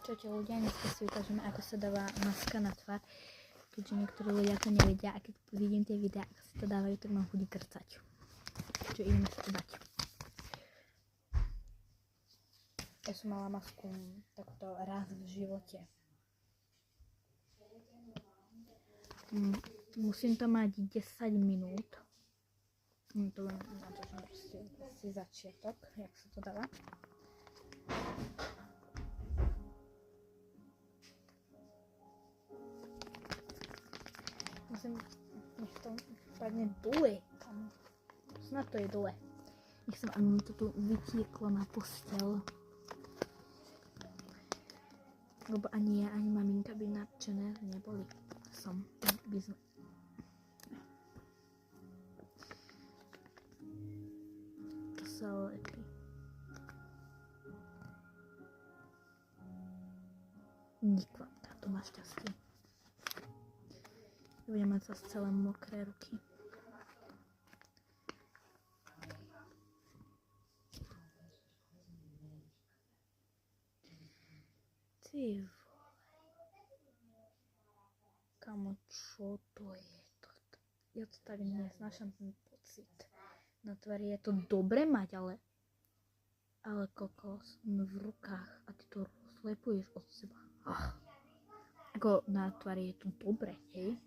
Čaute ľudia, dneska si ukážeme, ako sa dáva maska na tvár, keďže niektorí ľudia to nevedia a keď vidím tie videá, ako sa to dávajú, tak mám chuť krcať. Čiže ideme sa to dať. Ja som mala masku takto raz v živote. Musím to mať 10 minút. To natočím proste začiatok, jak sa to dáva. Nech to padne dole. Snad to je dole. Nechcem, aby mi to tu vytieklo na posteľ. Lebo ani ja, ani maminka by nadšené neboli. By sme. To sa lepí. Nikvapka, to má šťastie. Budem mať zase celé mokré ruky. Ty vole. Kamo, čo to je toto? Ja to tak neznášam ten pocit. Na tvári je to dobre mať, ale kokos v rukách a ty to rozlepuješ od seba. Ako na tvári je to dobre, hej?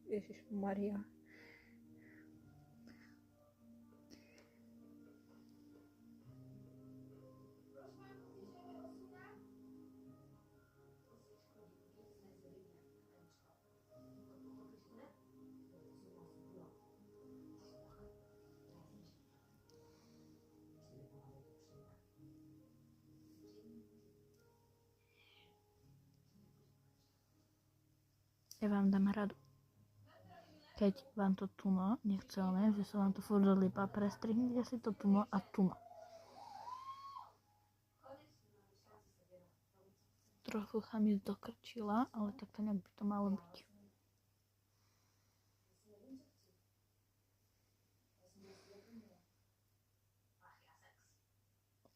Ježišmaria. Ja vám dám radu. Keď vám to tuno nechce, že sa vám to furt dolípa, prestrihnite si to tuno a tuno. Trochu sa mi dokrčila, ale takto nejak by to malo byť.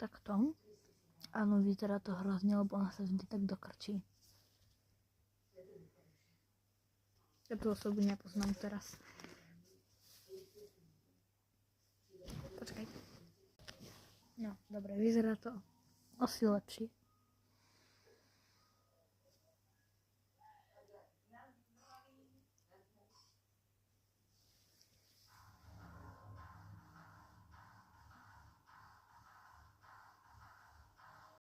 Takto. Áno, vyzerá to hrozne, lebo ona sa vždy tak dokrčí. Ja tú osobu nepoznám teraz. Počkaj. No, dobre, vyzerá to asi lepšie.